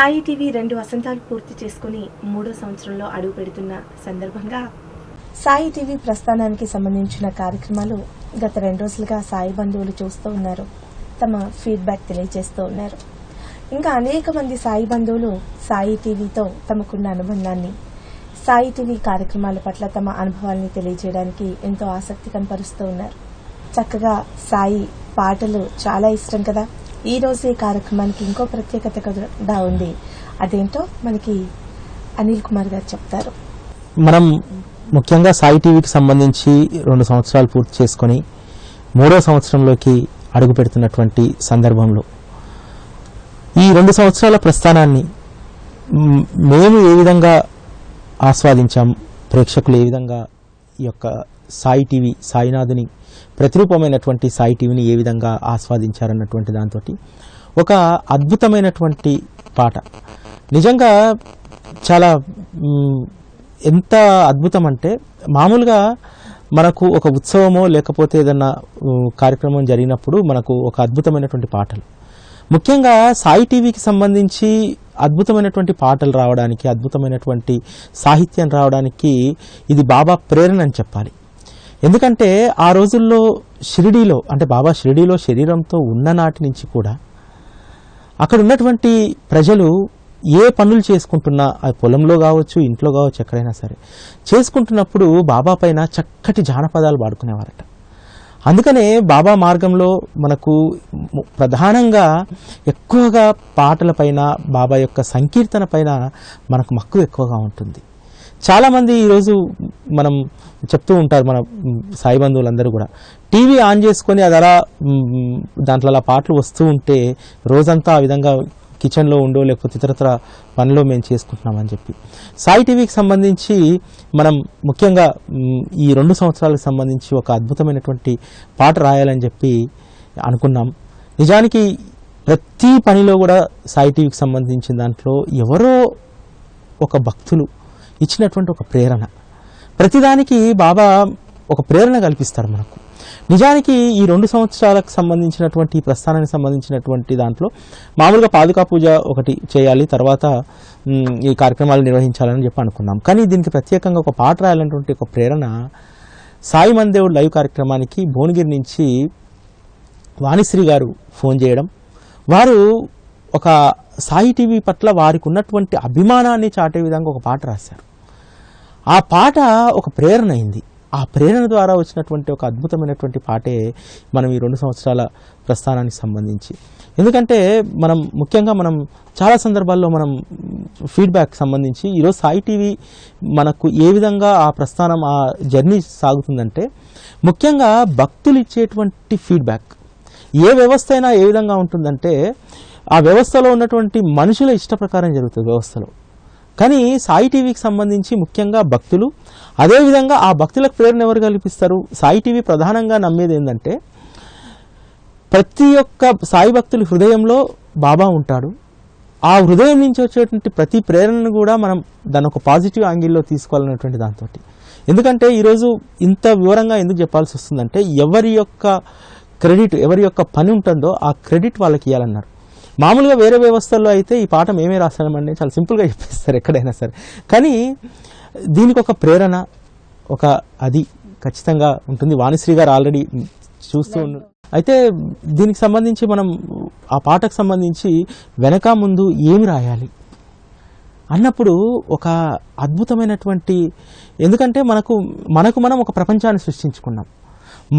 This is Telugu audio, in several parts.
సాయి టీవీ 2 వసంతాలు పూర్తి చేసుకుని 3వ సంవత్సరంలో అడుగు పెడుతున్న సందర్భంగా సాయి టీవీ ప్రస్థానానికి సంబంధించిన కార్యక్రమాలు గత 2 రోజులుగా సాయి బంధువులు చూస్తూ ఉన్నారు. తమ ఫీడ్బ్యాక్ తెలియజేస్తూ ఉన్నారు. ఇంకా అనేక మంది సాయి బంధువులు సాయి టీవీతో తమకున్న అనుబంధాన్ని, సాయి టీవీ కార్యక్రమాల పట్ల తమ అనుభవాల్ని తెలియజేయడానికి ఎంతో ఆసక్తి కనపరుస్తూ ఉన్నారు. చక్కగా సాయి పాటలు చాలా ఇష్టం కదా. ఈ రోజు ఈ కార్యక్రమానికి ఇంకో ప్రత్యేకత కూడా ఉంది. అదేంటో మనకి అనిల్ కుమార్ గారు చెప్తారు. మనం ముఖ్యంగా సాయి టీవీకి సంబంధించి 2 సంవత్సరాలు పూర్తి చేసుకొని 3వ సంవత్సరంలోకి అడుగు పెడుతున్నటువంటి సందర్భంలో ఈ 2 సంవత్సరాల ప్రస్థానాన్ని మేము ఏ విధంగా ఆస్వాదించాం, ప్రేక్షకులు ఏ విధంగా ఈ యొక్క సాయి టీవీ, సాయినాథుని ప్రతిరూపమైనటువంటి సాయి టీవీని ఏ విధంగా ఆస్వాదించారన్నటువంటి దాంతో ఒక అద్భుతమైనటువంటి పాట. నిజంగా చాలా ఎంత అద్భుతం అంటే, మామూలుగా మనకు ఒక ఉత్సవమో లేకపోతే ఏదన్నా కార్యక్రమం జరిగినప్పుడు మనకు ఒక అద్భుతమైనటువంటి పాటలు, ముఖ్యంగా సాయి టీవీకి సంబంధించి అద్భుతమైనటువంటి పాటలు రావడానికి, అద్భుతమైనటువంటి సాహిత్యం రావడానికి ఇది బాబా ప్రేరణ అని చెప్పాలి. ఎందుకంటే ఆ రోజుల్లో షిరిడీలో, అంటే బాబా షిరిడీలో శరీరంతో ఉన్న నాటి నుంచి కూడా అక్కడ ఉన్నటువంటి ప్రజలు ఏ పనులు చేసుకుంటున్నా, అది పొలంలో కావచ్చు, ఇంట్లో కావచ్చు, ఎక్కడైనా సరే చేసుకుంటున్నప్పుడు బాబా పైన చక్కటి జానపదాలు పాడుకునేవారట. అందుకనే బాబా మార్గంలో మనకు ప్రధానంగా ఎక్కువగా పాటల పైన, బాబా యొక్క సంకీర్తన పైన మనకు మక్కువ ఎక్కువగా ఉంటుంది. చాలామంది ఈరోజు మనం చెప్తూ ఉంటారు, మన సాయి బంధువులందరూ కూడా టీవీ ఆన్ చేసుకొని అది అలా దాంట్లో అలా పాటలు వస్తూ ఉంటే రోజంతా ఆ విధంగా కిచెన్లో ఉండో లేకపోతే ఇతరత్ర పనిలో మేము చేసుకుంటున్నామని చెప్పి. సాయి టీవీకి సంబంధించి మనం ముఖ్యంగా ఈ 2 సంవత్సరాలకు సంబంధించి ఒక అద్భుతమైనటువంటి పాట రాయాలని చెప్పి అనుకున్నాం. నిజానికి ప్రతి పనిలో కూడా సాయి టీవీకి సంబంధించిన దాంట్లో ఎవరో ఒక భక్తులు ఇచ్చినటువంటి ఒక ప్రేరణ, ప్రతిదానికి బాబా ఒక ప్రేరణ కల్పిస్తారు మనకు. నిజానికి ఈ 2 సంవత్సరాలకు సంబంధించినటువంటి ప్రస్థానానికి సంబంధించినటువంటి దాంట్లో మామూలుగా పాదుకా పూజ ఒకటి చేయాలి, తర్వాత ఈ కార్యక్రమాలు నిర్వహించాలని చెప్పి అనుకున్నాం. కానీ దీనికి ప్రత్యేకంగా ఒక పాట రాయాలనేటువంటి ఒక ప్రేరణ సాయి మందేవుడు లైవ్ కార్యక్రమానికి భువనగిరి నుంచి వాణిశ్రీ గారు ఫోన్ చేయడం, వారు ఒక సాయి టీవీ పట్ల వారికి ఉన్నటువంటి అభిమానాన్ని చాటే విధంగా ఒక పాట రాశారు. ఆ పాట ఒక ప్రేరణ అయింది. ఆ ప్రేరణ ద్వారా వచ్చినటువంటి ఒక అద్భుతమైనటువంటి పాటే మనం ఈ 2 సంవత్సరాల ప్రస్థానానికి సంబంధించి. ఎందుకంటే మనం ముఖ్యంగా మనం చాలా సందర్భాల్లో మనం ఫీడ్బ్యాక్ సంబంధించి ఈరోజు సాయి టీవీ మనకు ఏ విధంగా ఆ ప్రస్థానం, ఆ జర్నీ సాగుతుందంటే, ముఖ్యంగా భక్తులు ఇచ్చేటువంటి ఫీడ్బ్యాక్, ఏ వ్యవస్థ అయినా ఏ విధంగా ఉంటుందంటే ఆ వ్యవస్థలో ఉన్నటువంటి మనుషుల ఇష్ట ప్రకారం జరుగుతుంది వ్యవస్థలో. కానీ సాయి టీవీకి సంబంధించి ముఖ్యంగా భక్తులు, అదేవిధంగా ఆ భక్తులకు ప్రేరణ ఎవరు కల్పిస్తారు? సాయి టీవీ ప్రధానంగా నమ్మేది ఏంటంటే, ప్రతి ఒక్క సాయి భక్తుల హృదయంలో బాబా ఉంటాడు. ఆ హృదయం నుంచి వచ్చేటువంటి ప్రతి ప్రేరణను కూడా మనం దాన్ని ఒక పాజిటివ్ యాంగిల్లో తీసుకోవాలనేటువంటి దాంతో. ఎందుకంటే ఈరోజు ఇంత వివరంగా ఎందుకు చెప్పాల్సి వస్తుందంటే, ఎవరి యొక్క క్రెడిట్, ఎవరి యొక్క పని ఉంటుందో ఆ క్రెడిట్ వాళ్ళకి ఇవ్వాలన్నారు. మామూలుగా వేరే వ్యవస్థల్లో అయితే ఈ పాఠం ఏమే రాస్తామంటే చాలా సింపుల్గా చెప్పేస్తారు ఎక్కడైనా సరే. కానీ దీనికి ఒక ప్రేరణ, ఒక అది ఖచ్చితంగా ఉంటుంది. వాణిశ్రీ గారు ఆల్రెడీ చూస్తూ ఉన్నారు. అయితే దీనికి సంబంధించి మనం ఆ పాటకు సంబంధించి వెనక ముందు ఏమి రాయాలి అన్నప్పుడు ఒక అద్భుతమైనటువంటి, ఎందుకంటే మనకు మనం ఒక ప్రపంచాన్ని సృష్టించుకున్నాం.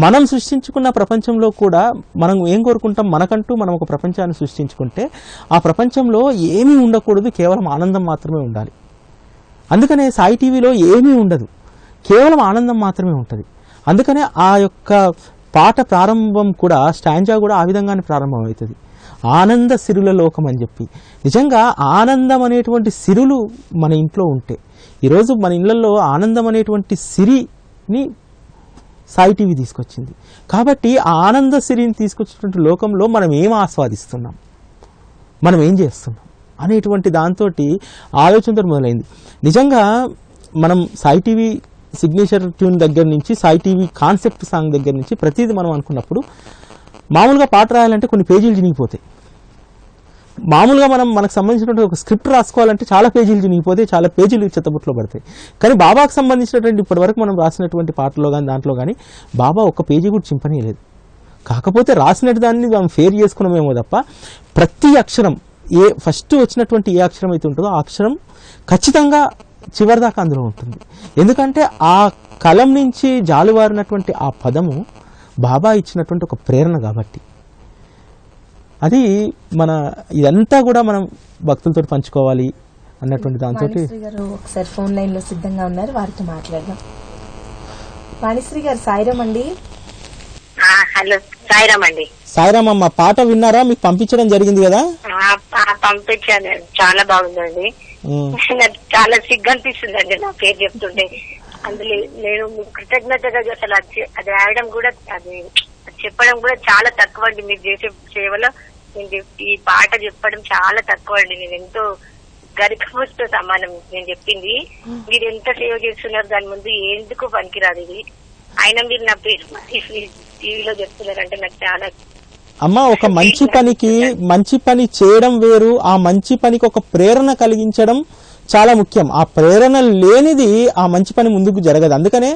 మనం సృష్టించుకున్న ప్రపంచంలో కూడా మనం ఏం కోరుకుంటాం? మనకంటూ మనం ఒక ప్రపంచాన్ని సృష్టించుకుంటే ఆ ప్రపంచంలో ఏమీ ఉండకూడదు, కేవలం ఆనందం మాత్రమే ఉండాలి. అందుకనే సాయి టీవీలో ఏమీ ఉండదు, కేవలం ఆనందం మాత్రమే ఉంటుంది. అందుకనే ఆ యొక్క పాట ప్రారంభం కూడా, స్టాంజా కూడా ఆ విధంగానే ప్రారంభం అవుతుంది, ఆనంద సిరుల లోకం అని చెప్పి. నిజంగా ఆనందం అనేటువంటి సిరులు మన ఇంట్లో ఉంటే, ఈరోజు మన ఇళ్లలో ఆనందం అనేటువంటి సిరిని సాయి టీవీ తీసుకొచ్చింది. కాబట్టి ఆ ఆనంద సిరిని తీసుకొచ్చినటువంటి లోకంలో మనం ఏం ఆస్వాదిస్తున్నాం, మనం ఏం చేస్తున్నాం అనేటువంటి దాంతో ఆలోచనతో మొదలైంది. నిజంగా మనం సాయి టీవీ సిగ్నేచర్ ట్యూన్ దగ్గర నుంచి, సాయి టీవీ కాన్సెప్ట్ సాంగ్ దగ్గర నుంచి ప్రతిదీ మనం అనుకున్నప్పుడు, మామూలుగా పాట రాయాలంటే కొన్ని పేజీలు చినిగిపోతాయి. మామూలుగా మనకు సంబంధించినటువంటి ఒక స్క్రిప్ట్ రాసుకోవాలంటే చాలా పేజీలు చినిగిపోతే చాలా పేజీలు చెత్తబుట్లో పడతాయి. కానీ బాబాకు సంబంధించినటువంటి ఇప్పటివరకు మనం రాసినటువంటి పాటల్లో కానీ దాంట్లో కానీ బాబా ఒక్క పేజీ కూడా చింపనీయలేదు. కాకపోతే రాసినట్టు దాన్ని మనం ఫేర్ చేసుకున్నామేమో తప్ప ప్రతి అక్షరం ఫస్ట్ వచ్చినటువంటి ఏ అక్షరం అయితే ఉంటుందో ఆ అక్షరం ఖచ్చితంగా చివరిదాకా అందులో ఉంటుంది. ఎందుకంటే ఆ కలం నుంచి జాలువారినటువంటి ఆ పదము బాబా ఇచ్చినటువంటి ఒక ప్రేరణ కాబట్టి. అది ఇదంతా కూడా మనం భక్తులతో పంచుకోవాలి అన్నటువంటి దాంతో. వాణిశ్రీ గారు ఒకసారి ఫోన్ లైన్ లో సిద్ధంగా ఉన్నారు, వారితో మాట్లాడదాం. వాణిశ్రీ గారు, సాయిరామ్ అండి. హలో, సాయిరామ్ అండి. సాయిరామ్ అమ్మ, పాట విన్నారా? మీకు పంపించడం జరిగింది కదా? పంపించాను, చాలా బాగుందండి. నాకు చాలా సిగ్గు అనిపిస్తుందండి నా పేరు చెప్తుంటే. అందులో నేను కృతజ్ఞతగా అసలు అది రాయడం కూడా, అది చెప్పడం కూడా చాలా తక్కువ అండి. మీరు చేసే సేవలో ఈ పాట చెప్పడం చాలా తక్కువ అండి. నేను ఎంతో గరికతో సమానం నేను చెప్పింది. మీరు ఎంత సేవ చేస్తున్నారు, దాని ముందు ఎందుకు పనికిరాదు ఇది. అయినా మీరు నా పేరు టీవీలో చెప్తున్నారంటే నాకు చాలా. అమ్మ, ఒక మంచి పని చేయడం వేరు, ఆ మంచి పనికి ఒక ప్రేరణ కలిగించడం చాలా ముఖ్యం. ఆ ప్రేరణ లేనిది ఆ మంచి పని ముందుకు జరగదు. అందుకనే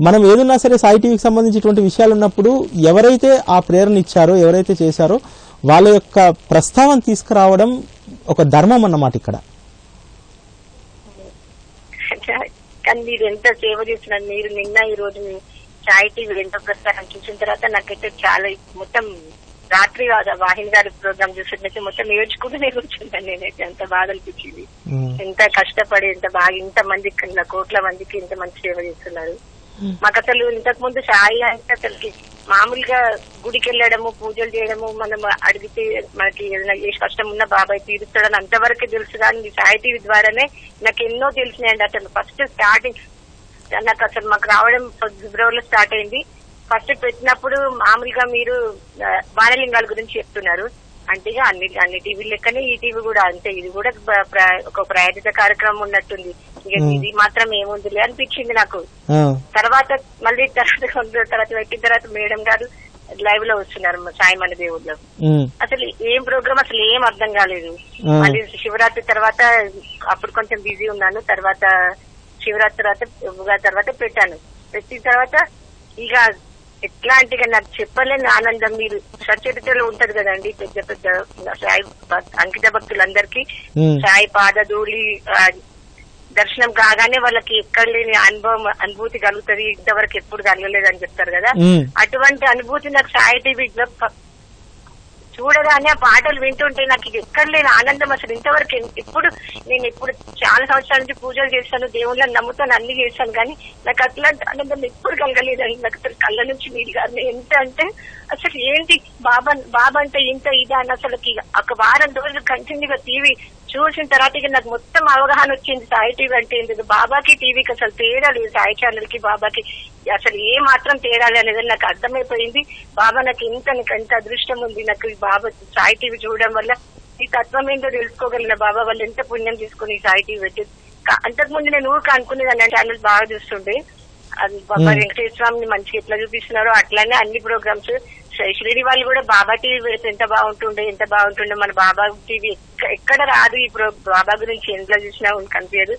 మనం ఏదున్నా సరే సాయి టీవీకి సంబంధించినటువంటి విషయాలు ఉన్నప్పుడు ఎవరైతే ఆ ప్రేరణ ఇచ్చారో, ఎవరైతే చేశారో వాళ్ళ యొక్క ప్రస్తావన తీసుకురావడం ఒక ధర్మం అన్నమాట ఇక్కడ. కానీ మీరు ఎంత సేవ చేస్తున్నారు. మీరు నిన్న ఈ రోజు సాయి టీవీ ఎంతో ప్రస్తారం చూసిన తర్వాత నాకైతే చాలా మొత్తం రాత్రి వాహిని గారి ప్రోగ్రామ్ చూసినట్టు మొత్తం నేర్చుకుంటూనే కూర్చుంటాను. నేనైతే అంత బాధ అనిపించింది. ఎంత కష్టపడి ఎంత బాగా ఇంత మందికి, కోట్ల మందికి ఇంత మంచి సేవ చేస్తున్నారు. మాకు అసలు ఇంతకు ముందు సాయి అంటే అసలుకి మామూలుగా గుడికి వెళ్ళడము, పూజలు చేయడము, మనం అడిగితే మనకి ఏదైనా ఏ కష్టం ఉన్నా బాబాయ్ తీరుస్తాడని అంతవరకే తెలుసు. కానీ సాయి టీవీ ద్వారానే నాకు ఎన్నో తెలిసినాయండి. అసలు ఫస్ట్ స్టార్టింగ్ నాకు అసలు మాకు రావడం ఫిబ్రవరిలో స్టార్ట్ అయింది. ఫస్ట్ పెట్టినప్పుడు మామూలుగా మీరు బాణలింగాల గురించి చెప్తున్నారు. అంటే అన్ని టీవీలు లెక్కనే ఈ టీవీ కూడా అంతే. ఇది కూడా ఒక ప్రాయోజిత కార్యక్రమం ఉన్నట్టుంది. ఇక ఇది మాత్రం ఏముందిలే అనిపించింది నాకు. తర్వాత మళ్ళీ తర్వాత పెట్టిన తర్వాత మేడం గారు లైవ్ లో వస్తున్నారు సాయి మన దేవుళ్ళలో. అసలు ఏం ప్రోగ్రామ్ అసలు ఏం అర్థం కాలేదు. మళ్ళీ శివరాత్రి తర్వాత అప్పుడు కొంచెం బిజీ ఉన్నాను. తర్వాత శివరాత్రి తర్వాత పెట్టాను. పెట్టిన తర్వాత ఇక ఎట్లాంటిగా నాకు చెప్పలేని ఆనందం. మీరు సచరిత్రలో ఉంటది కదండి, పెద్ద పెద్ద సాయి అంకిత భక్తులందరికీ సాయి పాదధూళి దర్శనం కాగానే వాళ్ళకి ఎక్కడ లేని అనుభూతి కలుగుతుంది, ఇంతవరకు ఎప్పుడు కలగలేదని చెప్తారు కదా. అటువంటి అనుభూతి నాకు సాయి టీవీ చూడగానే ఆ పాటలు వింటుంటే నాకు ఇది ఎక్కడ లేని ఆనందం. అసలు ఇంతవరకు నేను ఎప్పుడు చాలా సంవత్సరాల నుంచి పూజలు చేస్తాను, దేవుళ్ళని నమ్ముతాను, అన్ని చేస్తాను, కానీ నాకు అట్లాంటి ఆనందం ఎప్పుడు కలగలేదని. నాకు అసలు కళ్ళ నుంచి నీరు గారిని ఎంత అంటే అసలు ఏంటి బాబా అంటే ఇంత ఇదా అని అసలు ఒక వారం రోజులు కంటిన్యూగా టీవీ చూసిన తర్వాత ఇక నాకు మొత్తం అవగాహన వచ్చింది. సాయి టీవీ అంటే ఎందుకు, బాబాకి టీవీకి అసలు తేడా లేదు, సాయి ఛానల్ కి బాబాకి అసలు ఏ మాత్రం తేడా అనేది నాకు అర్థమైపోయింది. బాబా నాకు ఎంత అదృష్టం ఉంది. నాకు బాబా సాయి టీవీ చూడడం వల్ల ఈ తత్వం ఏంటో తెలుసుకోగలిగిన. బాబా వాళ్ళు ఎంత పుణ్యం తీసుకుని ఈ సాయి టీవీ పెట్టి. అంతకుముందు నేను ఊరికి అనుకునేదాన్ని ఛానల్ బాగా చూస్తుండే. బాబా వెంకటేశ్వర స్వామిని మంచిగా ఎట్లా చూపిస్తున్నారో అట్లానే అన్ని ప్రోగ్రామ్స్ షిరిడి వాళ్ళు కూడా బాబా టీవీ పెడితే ఎంత బాగుంటుండే. మన బాబా టీవీ ఎక్కడ రాదు. ఈ బాబా గురించి ఎంత చూసినా కనిపించదు.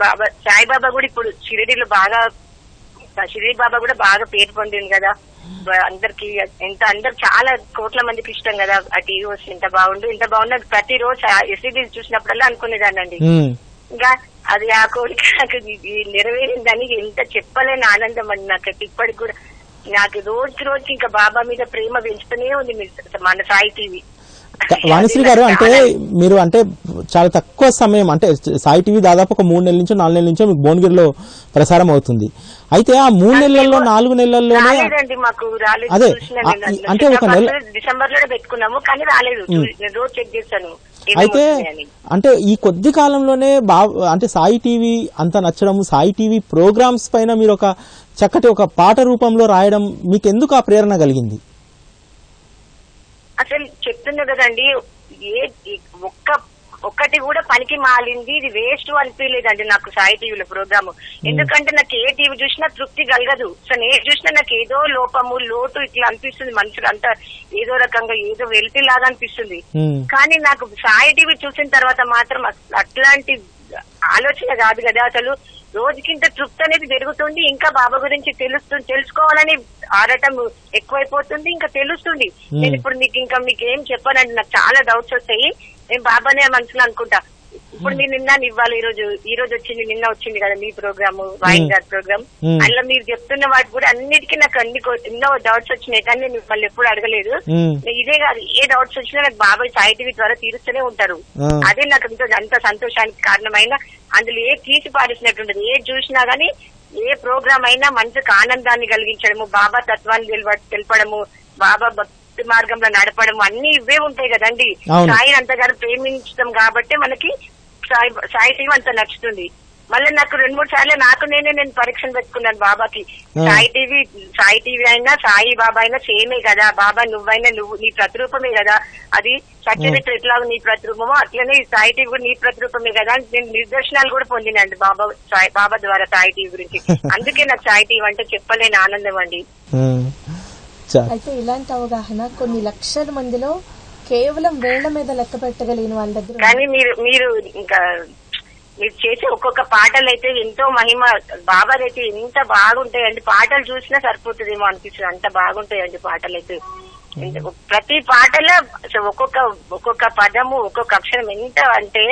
బాబా సాయిబాబా కూడా ఇప్పుడు షిరిడిలో బాగా, షిరిడి బాబా కూడా బాగా పేరు పొందింది కదా. అందరికి అందరు చాలా కోట్ల మందికి ఇష్టం కదా. ఆ టీవీ వస్తే ఎంత బాగున్నా ప్రతిరోజు ఎస్సీడీ చూసినప్పుడల్లా అనుకునేదానండి. ఇంకా అది ఆ కోరిక నాకు నెరవేరిందని ఎంత చెప్పలేని ఆనందం అండి. నాకైతే ఇప్పటికి కూడా నాకు రోజుకి ఇంకా బాబా మీద ప్రేమ పెంచుతూనే ఉంది మన సాయి టీవీ. వాణిశ్రీ గారు, అంటే మీరు అంటే చాలా తక్కువ సమయం, అంటే సాయి టీవీ దాదాపు ఒక 3 నెలల నుంచో 4 నెలల నుంచో మీకు భువనగిరిలో ప్రసారం అవుతుంది. అయితే ఆ 3 నెలల్లో 4 నెలల్లోనే మాకు రాలేదు. అదే అంటే ఒక నెల డిసెంబర్ లో పెట్టుకున్నాము కానీ రాలేదు. రోజు చెక్ చేస్తాను. అయితే అంటే ఈ కొద్ది కాలంలోనే అంటే సాయి టీవీ అంత నచ్చడం, సాయి టీవీ ప్రోగ్రామ్స్ పైన మీరు ఒక చక్కటి ఒక పాట రూపంలో రాయడం మీకు ఎందుకు ఆ ప్రేరణ కలిగింది? అసలు చెప్తున్నా కదండి, ఒక్క ఒక్కటి కూడా పనికి మాలింది, ఇది వేస్ట్ అనిపించలేదండి నాకు సాయి టీవీలో ప్రోగ్రామ్. ఎందుకంటే నాకు ఏ టీవీ చూసినా తృప్తి కలగదు. సో నేను చూసినా నాకు ఏదో లోపము లోటు ఇట్లా అనిపిస్తుంది, మనుషులు అంతా ఏదో రకంగా ఏదో వెలితి లాగా అనిపిస్తుంది. కానీ నాకు సాయి టీవీ చూసిన తర్వాత మాత్రం అట్లాంటి ఆలోచన కాదు కదా, అసలు రోజుకింత తృప్తి అనేది పెరుగుతుంది. ఇంకా బాబా గురించి తెలుసుకోవాలని ఆడటం ఎక్కువైపోతుంది, ఇంకా తెలుస్తుంది. నేను ఇప్పుడు మీకు ఏం చెప్పానండి, నాకు చాలా డౌట్స్ వస్తాయి. నేను బాబానే మనసులో అనుకుంటా. ఇప్పుడు మీరు నిన్న ఇవ్వాలి, ఈ రోజు వచ్చింది, నిన్న వచ్చింది కదా మీ ప్రోగ్రామ్, వాయిన్ గారి ప్రోగ్రామ్. అందులో మీరు చెప్తున్న వాటి కూడా అన్నిటికీ నాకు ఎన్నో డౌట్స్ వచ్చినాయి, కానీ నేను మిమ్మల్ని ఎప్పుడు అడగలేదు. ఇదే కాదు, ఏ డౌట్స్ వచ్చినా నాకు బాబాయ్ సాయి టీవీ ద్వారా తీరుస్తూనే ఉంటారు. అదే నాకు అంత సంతోషానికి కారణమైన, అందులో ఏ తీసి పారేసినట్టుండదు. ఏ చూసినా గానీ, ఏ ప్రోగ్రామ్ అయినా మనసుకు ఆనందాన్ని కలిగించడము, బాబా తత్వాన్ని తెలపడము, బాబా భక్తి మార్గంలో నడపడము, అన్ని ఇవే ఉంటాయి కదండి. సాయిని అంతగానో ప్రేమించడం కాబట్టి మనకి సాయి టీవీ అంత నచ్చుతుంది. మళ్ళీ నాకు 2-3 సార్లు నేను పరీక్షలు పెట్టుకున్నాను బాబాకి. సాయి టీవీ అయినా సాయి బాబా అయినా సేమే కదా, బాబా నువ్వైనా నీ ప్రతిరూపమే కదా, అది సత్యరిత్ర ఎట్లా నీ ప్రతిరూపమో అట్లనే సాయి టీవీ కూడా నీ ప్రతిరూపమే కదా అని నేను నిదర్శనాలు కూడా పొందినండి బాబా ద్వారా సాయి టీవీ గురించి. అందుకే నాకు సాయి టీవీ అంటే చెప్పలేని ఆనందం అండి. అయితే ఇలాంటి అవగాహన కొన్ని లక్షల మందిలో కేవలం వేళ్ల మీద లెక్క పెట్టగలిగిన వాళ్ళ దగ్గర. కానీ మీరు ఇంకా మీరు చేసే ఒక్కొక్క పాటలు అయితే ఎంతో మహిమ, బాబాదైతే ఎంత బాగుంటాయండి. పాటలు చూసినా సరిపోతుందేమో అనిపిస్తుంది, అంత బాగుంటాయండి పాటలు అయితే. ప్రతి పాటలో ఒక్కొక్క పదము, ఒక్కొక్క అక్షరం ఎంత అంటే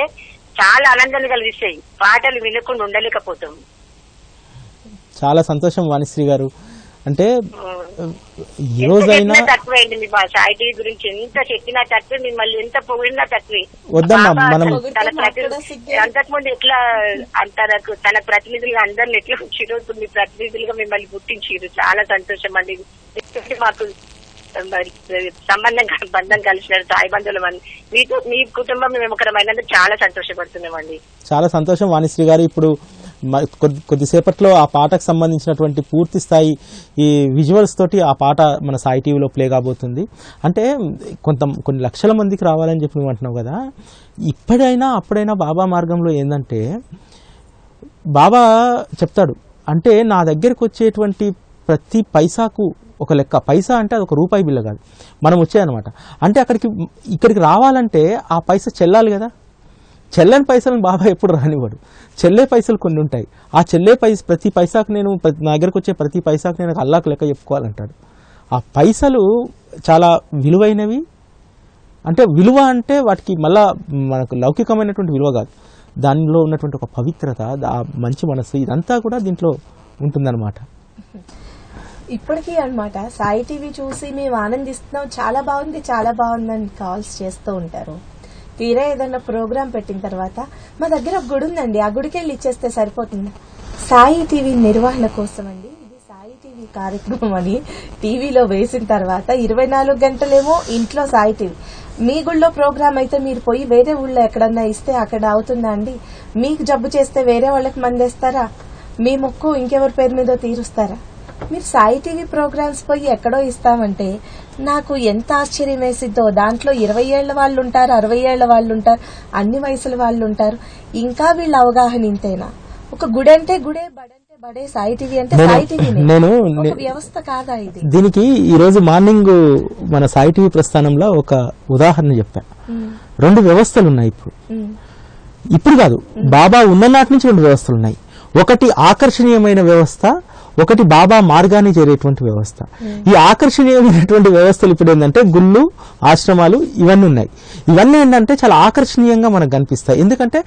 చాలా ఆనందాన్ని కలిగిస్తాయి. పాటలు వినకుండా ఉండలేకపోతాం. చాలా సంతోషం వాణిశ్రీ గారు. అంటే ఈ రోజైనా తక్కువే అండి, మీ సాయి టీవీ గురించి ఎంత చెప్పినా తక్కువే, మిమ్మల్ని ఎంత పొగిడినా తక్కువే. వద్దమ్మా, మనం అంతకుముందు ఎట్లా అంటారు, తన ప్రతినిధులుగా అందరిని ఎట్లా ఉంచిరో మీ ప్రతినిధులుగా మిమ్మల్ని గుర్తించారు. చాలా సంతోషం అండి. మాకు బంధం కలిసినారు సాయి బంధువుల మంది. మీ కుటుంబం మేము ఒకరమైనందుకు చాలా సంతోషపడుతున్నామండి. చాలా సంతోషం వాణిశ్రీ గారు. ఇప్పుడు కొద్దిసేపట్లో ఆ పాటకు సంబంధించినటువంటి పూర్తి స్థాయి ఈ విజువల్స్ తోటి ఆ పాట మన సాయి టీవీలో ప్లే కాబోతుంది. అంటే కొన్ని లక్షల మందికి రావాలని చెప్పి నువ్వు అంటున్నావు కదా, ఇప్పుడైనా అప్పుడైనా బాబా మార్గంలో ఏంటంటే బాబా చెప్తాడు, అంటే నా దగ్గరకు వచ్చేటువంటి ప్రతి పైసాకు ఒక లెక్క. పైసా అంటే అది ఒక రూపాయి బిల్ల కాదు, మనం వచ్చాయన్నమాట. అంటే ఇక్కడికి రావాలంటే ఆ పైసా చెల్లాలి కదా. చెల్లని పైసలను బాబా ఎప్పుడు రానివ్వడు. చెల్లే పైసలు కొన్ని ఉంటాయి. ఆ చెల్లే ప్రతి పైసాకు నా దగ్గరకు వచ్చే ప్రతి పైసాకు నేను అల్లాకు లెక్క చెప్పుకోవాలంటాడు. ఆ పైసలు చాలా విలువైనవి. అంటే విలువ అంటే వాటికి మళ్ళా మనకు లౌకికమైనటువంటి విలువ కాదు, దానిలో ఉన్నటువంటి ఒక పవిత్రత, ఆ మంచి మనసు, ఇదంతా కూడా దీంట్లో ఉంటుందన్నమాట. ఇప్పటికీ అన్నమాట సాయి టీవీ చూసి మేము ఆనందిస్తున్నాం, చాలా బాగుందని కాల్స్ చేస్తూ ఉంటారు. తీరా ఏదన్నా ప్రోగ్రాం పెట్టిన తర్వాత మా దగ్గర ఒక గుడి ఉందండి, ఆ గుడికి వెళ్ళి ఇచ్చేస్తే సరిపోతుంది. సాయి టీవీ నిర్వహణ కోసం అండి, ఇది సాయి టీవీ కార్యక్రమం అని టీవీలో వేసిన తర్వాత 24 గంటలేమో ఇంట్లో సాయి టీవీ. మీ గుళ్ళో ప్రోగ్రాం అయితే మీరు పోయి వేరే ఊళ్ళో ఎక్కడన్నా ఇస్తే అక్కడ అవుతుందా అండి? మీకు జబ్బు చేస్తే వేరే వాళ్ళకి మందేస్తారా? మీ మొక్కు ఇంకెవరి పేరు మీదో తీరుస్తారా? మీరు సాయి టీవీ ప్రోగ్రామ్స్ పోయి ఎక్కడో ఇస్తామంటే నాకు ఎంత ఆశ్చర్యం వేసిద్దో. దాంట్లో 20 ఏళ్ల వాళ్ళు ఉంటారు, 60 ఏళ్ల వాళ్ళు ఉంటారు, అన్ని వయసుల వాళ్ళు ఉంటారు. ఇంకా వీళ్ళ అవగాహన ఇంతేనా? ఒక గుడి అంటే గుడే, బడంటే బడే, సాయి టీవీ అంటే సాయి టీవీ. ఒక వ్యవస్థ కాదా ఇది? దీనికి ఈ రోజు మార్నింగ్ మన సాయి టీవీ ప్రస్థానంలో ఒక ఉదాహరణ చెప్పాను. 2 వ్యవస్థలు ఉన్నాయి ఇప్పుడు కాదు, బాబా ఉన్ననాటి నుంచి 2 వ్యవస్థలు ఉన్నాయి. ఒకటి ఆకర్షణీయమైన వ్యవస్థ, ఒకటి బాబా మార్గాన్ని చేరేటువంటి వ్యవస్థ. ఈ ఆకర్షణీయమైనటువంటి వ్యవస్థలు ఇప్పుడు ఏంటంటే గుళ్ళు, ఆశ్రమాలు ఇవన్నీ ఉన్నాయి. ఇవన్నీ ఏంటంటే చాలా ఆకర్షణీయంగా మనకు కనిపిస్తాయి. ఎందుకంటే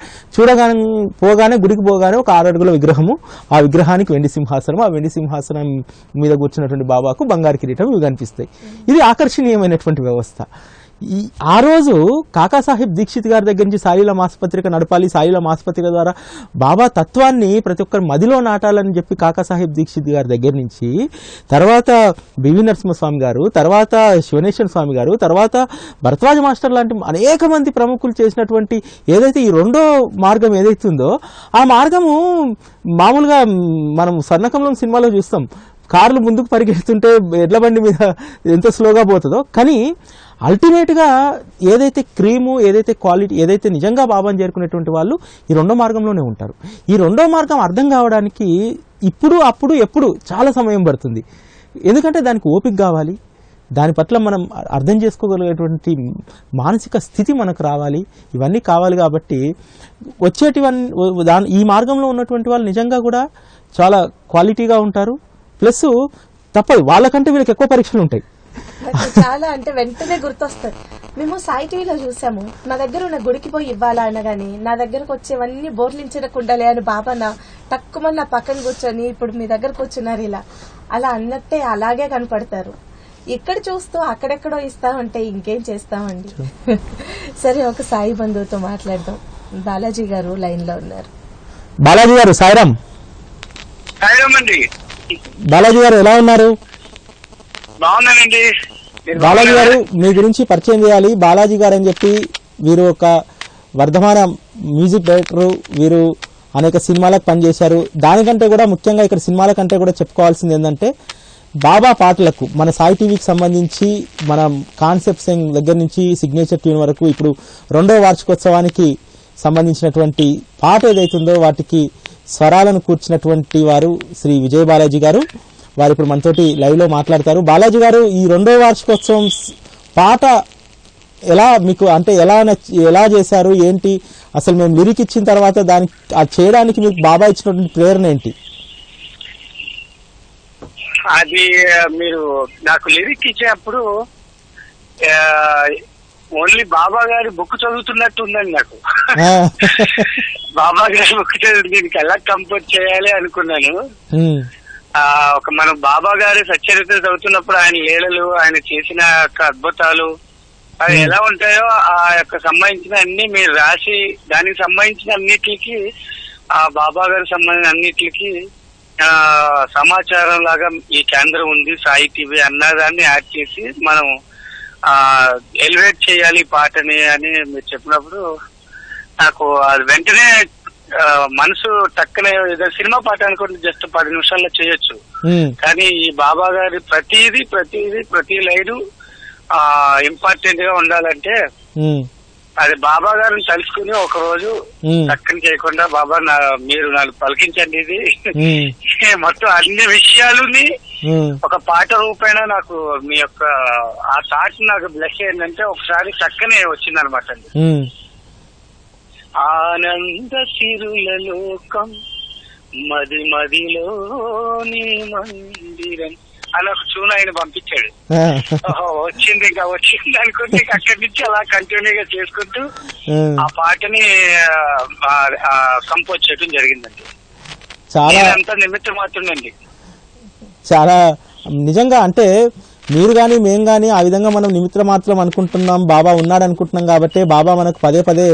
పోగానే గుడికి పోగానే ఒక 6 అడుగుల విగ్రహము, ఆ విగ్రహానికి వెండి సింహాసనం, ఆ వెండి సింహాసనం మీద కూర్చున్నటువంటి బాబాకు బంగారు కిరీటం, ఇవి కనిపిస్తాయి. ఇది ఆకర్షణీయమైనటువంటి వ్యవస్థ. ఆ రోజు కాకాసాహెబ్ దీక్షిత్ గారి దగ్గర నుంచి సాయిల మాసపత్రిక నడపాలి, సాయిల మాసపత్రిక ద్వారా బాబా తత్వాన్ని ప్రతి ఒక్కరి మదిలో నాటాలని చెప్పి కాకాసాహెబ్ దీక్షిత్ గారి దగ్గర నుంచి, తర్వాత బివి నరసింహస్వామి గారు, తర్వాత శివనేశ్వర స్వామి గారు, తర్వాత భరద్వాజ మాస్టర్ లాంటి అనేక మంది ప్రముఖులు చేసినటువంటి ఏదైతే ఈ 2వ మార్గం ఏదైతుందో, ఆ మార్గము మామూలుగా మనం స్వర్ణకమలం సినిమాలో చూస్తాం, కార్లు ముందుకు పరిగెడుతుంటే ఎడ్ల బండి మీద ఎంత స్లోగా పోతుందో. కానీ అల్టిమేట్గా ఏదైతే క్రీము, ఏదైతే క్వాలిటీ, ఏదైతే నిజంగా బాబాని చేరుకునేటువంటి వాళ్ళు ఈ రెండో మార్గంలోనే ఉంటారు. ఈ రెండో మార్గం అర్థం కావడానికి ఇప్పుడు అప్పుడు ఎప్పుడు చాలా సమయం పడుతుంది. ఎందుకంటే దానికి ఓపిక కావాలి, దాని పట్ల మనం అర్థం చేసుకోగలిగేటువంటి మానసిక స్థితి మనకు రావాలి. ఇవన్నీ కావాలి. కాబట్టి వచ్చేటివన్నీ ఈ మార్గంలో ఉన్నటువంటి వాళ్ళు నిజంగా కూడా చాలా క్వాలిటీగా ఉంటారు. ప్లస్ తప్పదు, వాళ్ళకంటే వీళ్ళకి ఎక్కువ పరీక్షలు ఉంటాయి. చాలా అంటే వెంటనే గుర్తొస్తాయి. మేము సాయి టీవీలో చూసాము, నా దగ్గర ఉన్న గుడికి పోయి ఇవ్వాలా అనగాని నా దగ్గరకు వచ్చేవన్నీ బోర్లించకుండాలే అని బాబా తక్కువ నా పక్కన కూర్చొని ఇప్పుడు మీ దగ్గరకు కూర్చున్నారు ఇలా అలా అన్నట్టే అలాగే కనపడతారు. ఇక్కడ చూస్తూ అక్కడెక్కడో ఇస్తామంటే ఇంకేం చేస్తామండి. సరే, ఒక సాయి బంధువుతో మాట్లాడదాం. బాలాజీ గారు లైన్ లో ఉన్నారు. బాలాజీ గారు సాయిరామ్. అండి బాలాజీ గారు ఎలా ఉన్నారు? బాగున్నానండి. బాలాజీ గారు మీ గురించి పరిచయం చేయాలి. బాలాజీ గారు అని చెప్పి వీరు ఒక వర్ధమాన మ్యూజిక్ డైరెక్టర్. వీరు అనేక సినిమాలకు పనిచేశారు. దానికంటే కూడా ముఖ్యంగా ఇక్కడ సినిమాల కంటే కూడా చెప్పుకోవాల్సింది ఏంటంటే బాబా పాటలకు మన సాయి టీవీకి సంబంధించి మనం కాన్సెప్ట్ సాంగ్ దగ్గర నుంచి సిగ్నేచర్ ట్యూన్ వరకు ఇప్పుడు 2వ వార్షికోత్సవానికి సంబంధించినటువంటి పాట ఏదైతుందో వాటికి స్వరాలను కూర్చినటువంటి వారు శ్రీ విజయ బాలాజీ గారు. వారు ఇప్పుడు మనతోటి లైవ్ లో మాట్లాడతారు. బాలాజీ గారు, ఈ 2వ వార్షికోత్సవం పాట ఎలా మీకు అంటే ఎలా చేశారు, ఏంటి అసలు? మేము లిరిక్ ఇచ్చిన తర్వాత దానికి అది చేయడానికి మీకు బాబా ఇచ్చినటువంటి ప్రేరణ ఏంటి? అది మీరు నాకు లిరిక్ ఇచ్చేటప్పుడు ఓన్లీ బాబా గారి బుక్ చదువుతున్నట్టు ఉందండి నాకు. బాబా గారి బుక్ చదువు దీనికి ఎలా కంపోజ్ చేయాలి అనుకున్నాను. ఒక మనం బాబా గారి సచ్చరిత్ర చదువుతున్నప్పుడు ఆయన లీలలు, ఆయన చేసిన అద్భుతాలు అవి ఎలా ఉంటాయో ఆ యొక్క సంబంధించిన అన్ని మీరు రాసి దానికి సంబంధించిన అన్నిటికి ఆ బాబా గారికి సంబంధించిన అన్నిటికి సమాచారం లాగా ఈ కేంద్రం ఉంది సాయి టీవీ అన్నదాన్ని యాడ్ చేసి మనం ఎలివేట్ చేయాలి పాటని అని మీరు చెప్పినప్పుడు నాకు అది వెంటనే మనసు టక్కనే ఏదో సినిమా పాట అనుకుంటే జస్ట్ 10 నిమిషాల్లో చేయొచ్చు. కానీ ఈ బాబా గారి ప్రతి లైను ఇంపార్టెంట్ గా ఉండాలంటే అది బాబా గారిని తలుచుకుని ఒక రోజు చక్కని చేయకుండా బాబా మీరు నాకు పలికించండి ఇది మొత్తం అన్ని విషయాలుని ఒక పాట రూపేణ నాకు మీ యొక్క ఆ థాట్ నాకు బ్లెస్ అయిందంటే ఒకసారి చక్కనే వచ్చిందనమాట అండి. ఆనంద సిరుల లోకం మదిలోని మందిరం అని ఒక చూన ఆయన పంపించాడు. వచ్చింది అనుకుంటే అక్కడి నుంచి అలా కంటిన్యూగా చేసుకుంటూ ఆ పాటని కంపోజ్ చేయడం జరిగిందండి. చాలా అంతా నిమిత్తం మాత్రమేనండి. చాలా నిజంగా అంటే మీరు గాని మేము గాని ఆ విధంగా మనం నిమిత్తం మాత్రం అనుకుంటున్నాం, బాబా ఉన్నాడు అనుకుంటున్నాం కాబట్టి బాబా మనకు పదే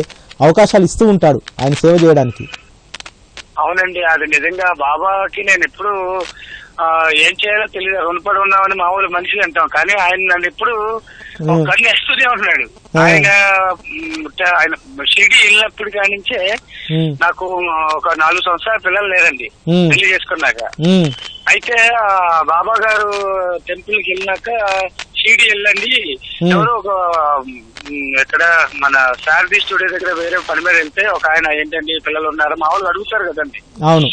అవకాశాలు ఇస్తూ ఉంటాడు ఆయన సేవ చేయడానికి. అవునండి, అది నిజంగా బాబాకి నేను ఎప్పుడు ఏం చేయాలో తెలియదు, రుణపడి ఉన్నామని మామూలు మనిషి అంటాం. కానీ ఆయన నన్ను ఎప్పుడు కన్ను వేస్తూనే ఉన్నాడు. ఆయన షిరిడి వెళ్ళినప్పుడు కానించే నాకు ఒక 4 సంవత్సరాల పిల్లలు లేరండి పెళ్లి చేసుకున్నాక. అయితే బాబా గారు టెంపుల్ కి వెళ్ళినాక షిరిడి వెళ్ళండి, ఎవరో ఒక ఇక్కడ మన శారదీ స్టూడియో దగ్గర వేరే పని మీద వెళ్తే ఒక ఆయన ఏంటండి పిల్లలు ఉన్నారా మామూలుగా అడుగుతారు కదండి. అవును.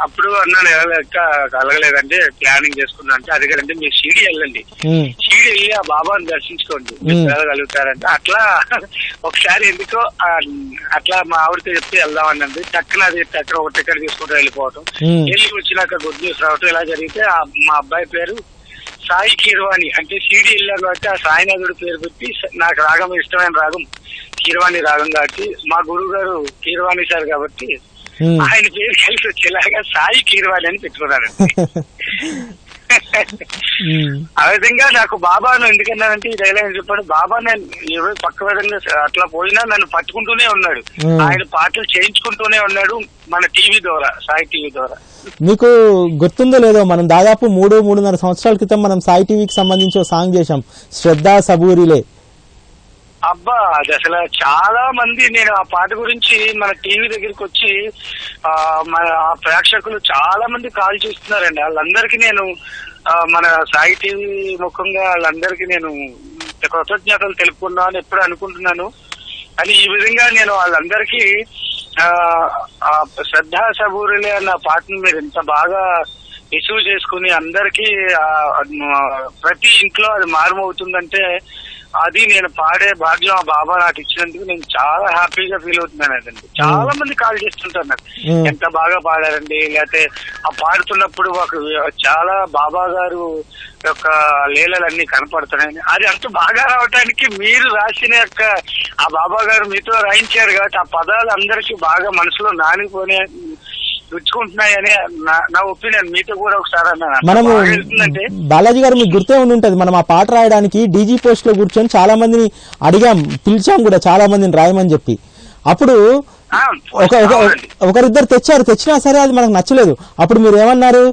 అప్పుడు అన్నాను కలగలేదండి, ప్లానింగ్ చేసుకున్నా అంటే అది కదండి మీరు షిరిడి వెళ్ళండి, షిరిడి వెళ్ళి ఆ బాబాని దర్శించుకోండి కలుగుతారంటే అట్లా ఒకసారి ఎందుకో అట్లా మా ఆవిడతో చెప్తే వెళ్దామనండి. చక్కన అది అక్కడ ఒక టికెట్ తీసుకుంటూ వెళ్ళిపోవటం, వెళ్ళి వచ్చినాక గుడ్ న్యూస్ రావటం ఇలా జరిగితే మా అబ్బాయి పేరు సాయి కీర్వాణి, అంటే షిరిడి వెళ్ళాను కాబట్టి ఆ సాయినాథుడి పేరు పెట్టి నాకు రాగం ఇష్టమైన రాగం కీర్వాణి రాగం కాబట్టి మా గురువు గారు కీర్వాణి సార్ కాబట్టి ఆయన పేరు కలిసి వచ్చేలాగా సాయి కీర్వాణి అని పెట్టుకున్నానండి. ఆ విధంగా నాకు బాబాను ఎందుకన్నానంటే ఈ డైలాగ్ చెప్పాడు, బాబా నేను ఎవరు పక్క విధంగా అట్లా పోయినా నన్ను పట్టుకుంటూనే ఉన్నాడు, ఆయన పాటలు చేయించుకుంటూనే ఉన్నాడు మన టీవీ ద్వారా, సాయి టీవీ ద్వారా. మీకు గుర్తుందో లేదో మనం దాదాపు 3-3.5 సంవత్సరాల క్రితం మనం సాయి టీవీకి సంబంధించి ఒక సాంగ్ చేశాం, శ్రద్ధ సబూరిలే. అబ్బా అది అసలు చాలా మంది, నేను ఆ పాట గురించి మన టీవీ దగ్గరికి వచ్చి మన ఆ ప్రేక్షకులు చాలా మంది కాల్ చేస్తున్నారండి. వాళ్ళందరికీ నేను మన సాయి టీవీ ముఖంగా వాళ్ళందరికీ నేను కృతజ్ఞతలు తెలుపుకున్నాను అని ఎప్పుడు అనుకుంటున్నాను. అని ఈ విధంగా నేను వాళ్ళందరికీ శ్రద్ధా సబూరులే అన్న పాటను మీరు ఇంత బాగా రిసీవ్ చేసుకుని అందరికీ ప్రతి ఇంట్లో అది మారుమవుతుందంటే అది నేను పాడే భాగ్యం ఆ బాబా నాకు ఇచ్చినందుకు నేను చాలా హ్యాపీగా ఫీల్ అవుతున్నానండి. చాలా మంది కాల్ చేస్తుంటారు నాకు, ఎంత బాగా పాడారండి, లేకపోతే ఆ పాడుతున్నప్పుడు ఒక చాలా బాబా గారు యొక్క లీలలన్నీ కనపడుతున్నాయని. అది అంత బాగా రావటానికి మీరు రాసిన యొక్క ఆ బాబా గారు మీతో రాయించారు కాబట్టి ఆ పదాలు అందరికీ బాగా మనసులో నానిపోనే రుచుకుంటున్నాయని నా ఒపీనియన్. మీతో కూడా ఒకసారి మనము బాలాజీ గారు మీకు గుర్తే ఉండి మనం ఆ పాట రాయడానికి డీజీ పోస్ట్ లో కూర్చొని చాలా మందిని అడిగాం, పిలిచాం కూడా చాలా మందిని రాయమని చెప్పి. అప్పుడు ఒకరిద్దరు తెచ్చినా సరే అది మనకు నచ్చలేదు. అప్పుడు మీరు ఏమన్నారు,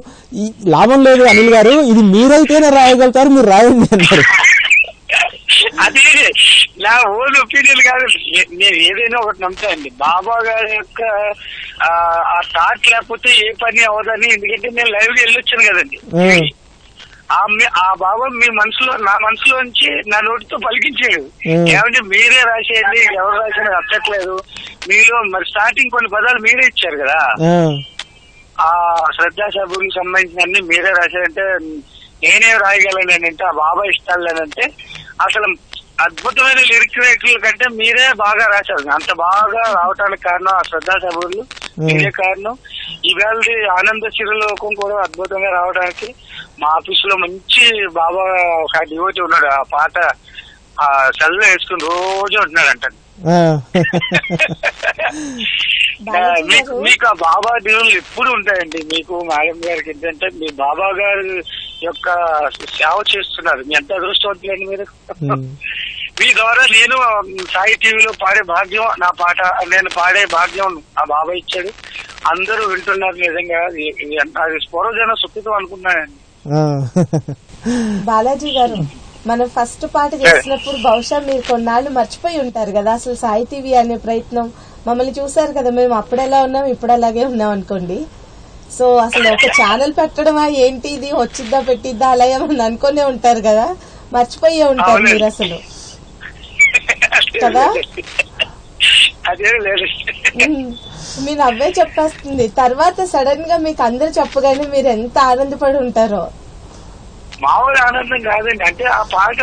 ఈ లాభం లేదు అనిల్ గారు, ఇది మీరైతేనే రాయగలుగుతారు, మీరు రాయండి అన్నారు. అది నా ఓన్ ఒపీనియన్ కాదు, నేను ఏదైనా ఒకటి నమ్ముతానండి. బాబా గారి యొక్క ఆ థాట్ లేకపోతే ఏ పని అవ్వదని. ఎందుకంటే నేను లైవ్ గా వెళ్ళొచ్చాను కదండి. ఆ బాబా మీ మనసులో, నా మనసులోంచి నా నోటితో పలికించాడు. ఏమంటే మీరే రాసేయండి, ఎవరు రాసినా నచ్చట్లేదు మీలో. మరి స్టార్టింగ్ కొన్ని పదాలు మీరే ఇచ్చారు కదా, ఆ శ్రద్ధా సభకు సంబంధించిన అన్ని మీరే రాశారంటే నేనే రాయగలను అంటే, ఆ బాబా ఇష్టాలంటే అసలు అద్భుతమైన లిరిక్ రైటర్ల కంటే మీరే బాగా రాశారు. అంత బాగా రావటానికి కారణం ఆ శ్రద్ధా సభలు మీరే కారణం. ఇవాళ ఆనంద శిరలోకం కూడా అద్భుతంగా రావడానికి మా ఆఫీస్ లో మంచి బాబా ఒక డివోటీ ఉన్నాడు. ఆ పాట ఆ సెల్ వేసుకుని రోజు ఉంటున్నాడంట. మీకు ఆ బాబా దీవులు ఎప్పుడు ఉంటాయండి. మీకు మేడం గారికి ఏంటంటే మీ బాబా గారి యొక్క సేవ చేస్తున్నారు. మీ ఎంత అదృష్టవంతులండి మీరు. మీ ద్వారా నేను సాయి టీవీలో పాడే భాగ్యం, నా పాట నేను పాడే భాగ్యం ఆ బాబా ఇచ్చాడు. అందరూ వింటున్నారు. నిజంగా అది స్వరజన సుఖితం అనుకున్నానండి. బాలాజీ గారు, మనం ఫస్ట్ పాట చేసినప్పుడు బహుశా మీరు కొన్నాళ్ళు మర్చిపోయి ఉంటారు కదా అసలు సాయి టీవీ అనే ప్రయత్నం. మమ్మల్ని చూసారు కదా, మేము అప్పుడెలా ఉన్నాం ఇప్పుడు అలాగే ఉన్నాం అనుకోండి. సో అసలు ఒక ఛానల్ పెట్టడమా ఏంటి, ఇది వచ్చిద్దా పెట్టిద్దా అలా ఏమని అనుకునే ఉంటారు కదా, మర్చిపోయే ఉంటారు మీరు అసలు కదా. మీ నవ్వే చెప్పేస్తుంది. తర్వాత సడన్ గా మీకు అందరు చెప్పగానే మీరు ఎంత ఆనందపడి ఉంటారో. మామూలు ఆనందం కాదండి. అంటే ఆ పాట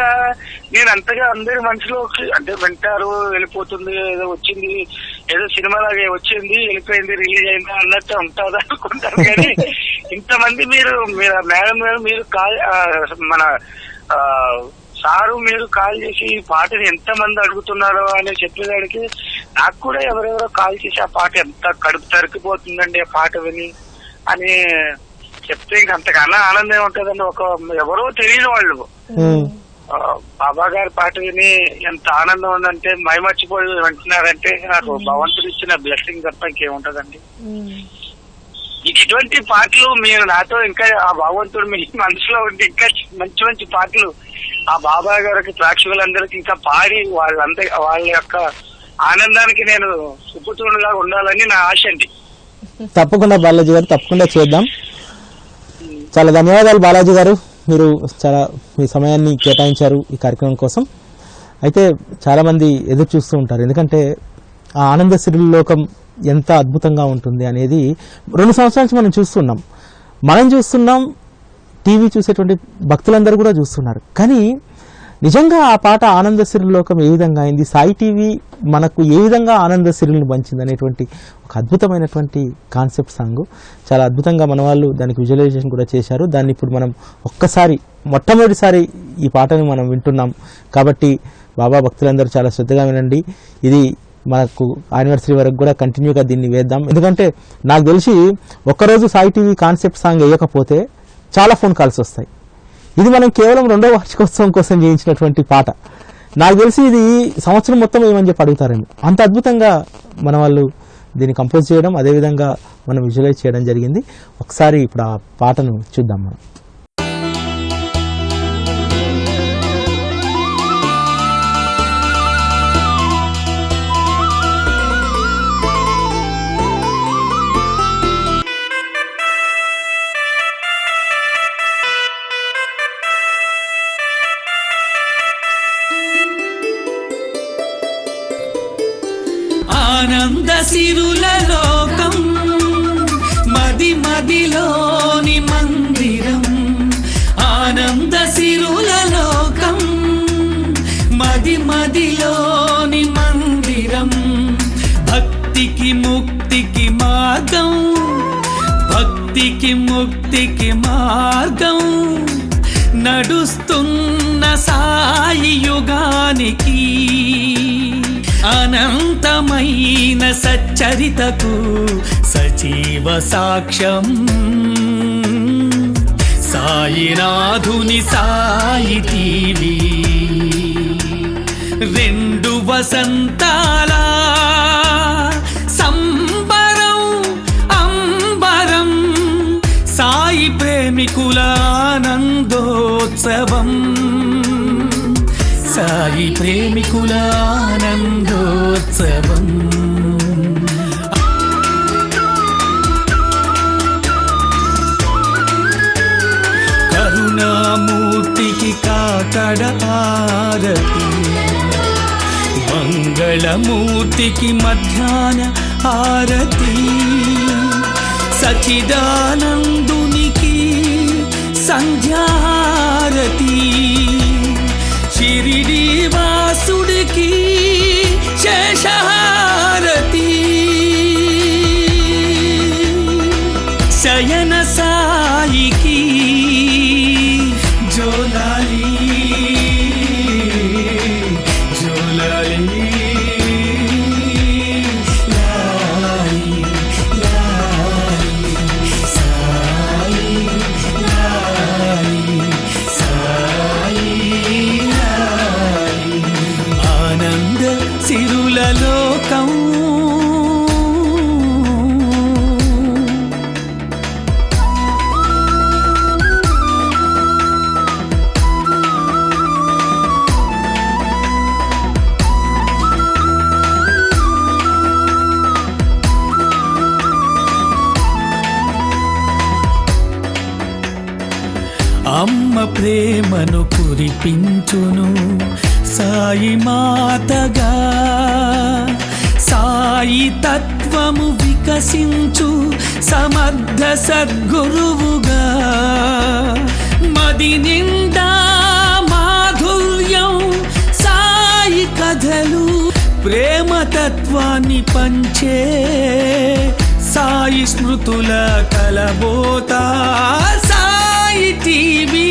నేను అంతగా అందరి మనసులో అంటే వింటారు, వెళ్ళిపోతుంది, ఏదో వచ్చింది, ఏదో సినిమాలాగే వచ్చింది, వెళ్ళిపోయింది, రిలీజ్ అయిందా అన్నట్టు ఉంటుంది అనుకుంటారు. కానీ ఇంతమంది మీరు మేడం గారు మీరు మన సారు మీరు కాల్ చేసి ఈ పాటని ఎంత మంది అడుగుతున్నారో అని చెప్పేదానికి నాకు కూడా ఎవరెవరో కాల్ చేసి ఆ పాట ఎంత కడుపు తరికిపోతుందండి ఆ పాట విని అని చెప్తే ఇంక అంతకన్నా ఆనందం ఉంటుందండి. ఒక ఎవరో తెలియని వాళ్ళు బాబా గారి పాట విని ఎంత ఆనందం ఉందంటే మైమర్చిపోయి వింటున్నారంటే నాకు భగవంతుడు ఇచ్చిన బ్లెస్సింగ్ తప్ప ఇంకేముంటదండి. ఇటువంటి పాటలు మీరు నాతో ఇంకా ఆ భగవంతుడు మీ మనసులో ఉండి ఇంకా మంచి మంచి పాటలు ఆ బాబా గారికి ప్రేక్షకులందరికీ ఇంకా పాడి వాళ్ళ యొక్క ఆనందానికి నేను సుపుత్రునిగా ఉండాలని నా ఆశ అండి. తప్పకుండా బాలాజీ గారు, తప్పకుండా చేద్దాం. చాలా ధన్యవాదాలు బాలాజీ గారు, మీరు చాలా మీ సమయాన్ని కేటాయించారు ఈ కార్యక్రమం కోసం. అయితే చాలా మంది ఎదురు చూస్తూ ఉంటారు, ఎందుకంటే ఆ ఆనంద సిరిలోకం ఎంత అద్భుతంగా ఉంటుంది అనేది 2 సంవత్సరాల నుంచి మనం చూస్తున్నాం, టీవీ చూసేటువంటి భక్తులందరూ కూడా చూస్తున్నారు. కానీ నిజంగా ఆ పాట ఆనంద సిరిలోకం ఏ విధంగా అయింది, సాయి టీవీ మనకు ఏ విధంగా ఆనంద సిరిని పంచింది అనేటువంటి ఒక అద్భుతమైనటువంటి కాన్సెప్ట్ సాంగ్. చాలా అద్భుతంగా మన వాళ్ళు దానికి విజువలైజేషన్ కూడా చేశారు. దాన్ని ఇప్పుడు మనం మొట్టమొదటిసారి ఈ పాటని మనం వింటున్నాం. కాబట్టి బాబా భక్తులందరూ చాలా శ్రద్ధగా వినండి. ఇది మనకు యానివర్సరీ వరకు కూడా కంటిన్యూగా దీన్ని వేద్దాం. ఎందుకంటే నాకు తెలిసి ఒక్కరోజు సాయి టీవీ కాన్సెప్ట్ సాంగ్ వేయకపోతే చాలా ఫోన్ కాల్స్ వస్తాయి. ఇది మనం కేవలం 2వ వార్షికోత్సవం కోసం చేయించినటువంటి పాట. నాకు తెలిసి ఇది సంవత్సరం మొత్తం ఏమని చెప్పి అడుగుతారేమో, అంత అద్భుతంగా మన వాళ్ళు దీన్ని కంపోజ్ చేయడం, అదేవిధంగా మనం విజువలైజ్ చేయడం జరిగింది. ఒకసారి ఇప్పుడు ఆ పాటను చూద్దాం మనం. సిరుల లోకం మది మదిలోని మందిరం ఆనంద సిరుల లోకం మది మదిలోని మందిరం భక్తికి ముక్తికి మార్గం భక్తికి ముక్తికి మార్గం నడుస్తున్న సాయి యుగానికి అనంతమైన సచ్చరితకు సజీవ సాక్ష్యం సాయినాథుని సాయి టీవీ 2 వసంతాల సంబరం అంబరం సాయి ప్రేమికుల ఆనందోత్సవం సాయి ప్రేమికుల ఆనందోత్సవం కరుణామూర్తికి కాకడ హారతి మంగళమూర్తికి మధ్యాహ్న హారతి సచిదానందునికి సంధ్యారతి షిరిడి వాసుడికి శేషహారతి శయన సాయికి జోలాలి జోలాలి లాలి లాలి సాయి లాలి సాయి లాలి ఆనంద సిరుల లోకం అమ్మ ప్రేమను కురిపించును సాయి మాతగా సాయి తత్వము వికసించు సమర్థ సద్గురువుగా మది నిండా మాధుర్యం సాయి కథలు ప్రేమ తత్వాన్ని పంచే సాయి స్మృతుల కలబోత సాయి టీవీ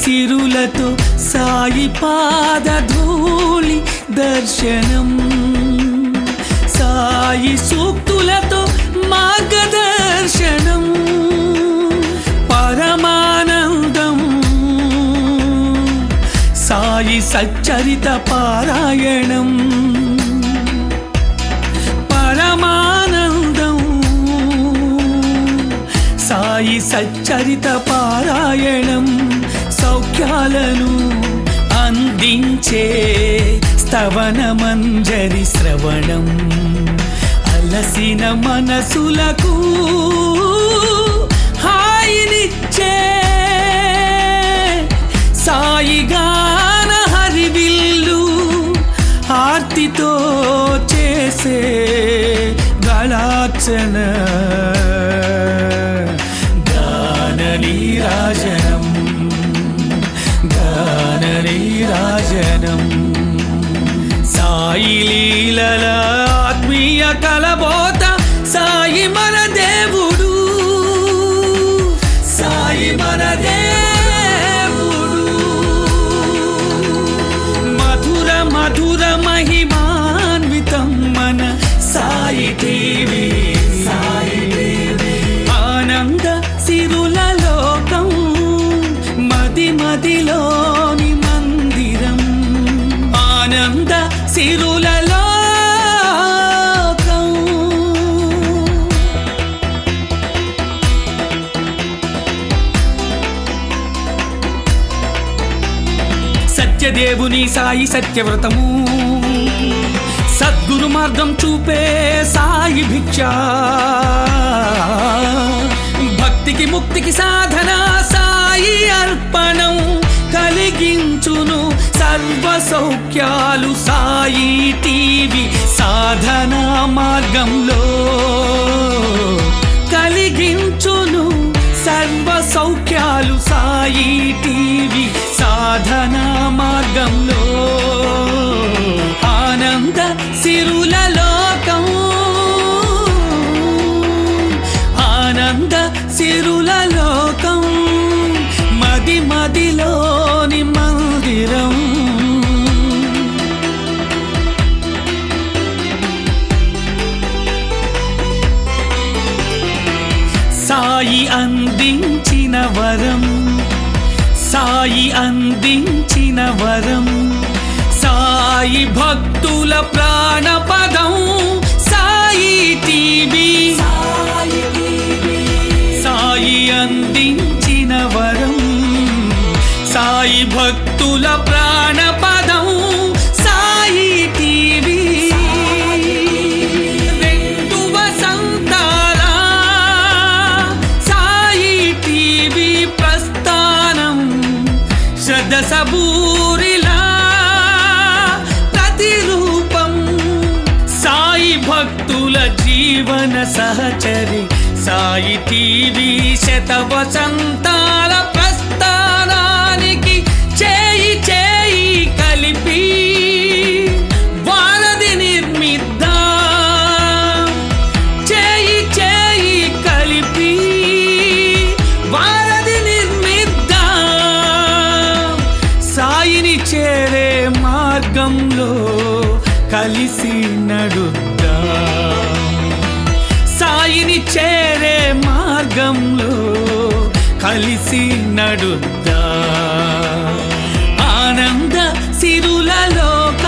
సిరులతో సాయి పాదధూళి దర్శనం సాయి సూక్తులతో మార్గదర్శనం పరమానందం సాయి సచ్చరిత పారాయణం పరమానందం సాయి సచ్చరిత పారాయణం సౌఖ్యాలను అందించే స్తవన మంజరి శ్రవణం అలసిన మనసులకు హాయినిచ్చే సాయి గాన హరివిల్లు ఆర్తితో చేసే గళార్చన గాన నీరాజనం గాన నీరాజనం సాయి లీలల ఆత్మీయ కలబోత సాయి మన దేవుడు సాయి మన దేవుడు మధుర మధుర మహిమాన్వితం మన సాయి టీవీ ఆనంద సిరుల లోకం మది మదిలోని మందిరం ఆనంద సిరు దేవుని సాయి సత్యవ్రతము, సద్గురు మార్గం చూపే సాయి భిక్ష, భక్తికి ముక్తికి సాధన సాయి అర్పణం, కలిగించును సర్వ సౌఖ్యాలు సాయి టీవీ సాధనా మార్గంలో, కలిగించును సర్వ సౌఖ్యాలు సాయి టీవీ సాధనా మార్గంలో. ఆనంద సిరుల లోకం, ఆనంద సిరుల లోకం, మది మదిలోని మందిరం. సాయి అందించిన వరం, సాయి అందించిన వరం, సాయి భక్తుల ప్రాణపదం సాయి టీవీ, సాయి అందించిన వరం, సాయి భక్తుల ప్రాణపదం సాయి టీవీ. రెండు వసంతాల సాయి టీవీ ప్రస్థానం, శ్రద్ధ సబూరిలా ప్రతిరూపం, సాయి భక్తుల జీవన సహచరి సాయి టీవీ. శత వసంతాల ప్రస్థానానికి చేయి చేయి కలిపి వారధి నిర్మిద్దాం, చేయి చేయి కలిపి వారధి నిర్మిద్దాం, సాయిని చేరే మార్గంలో కలిసి నడుద్దాం, సాయిని చేరే మార్గంలో కలిసి నడుద్దాం. ఆనంద సిరుల లోకం,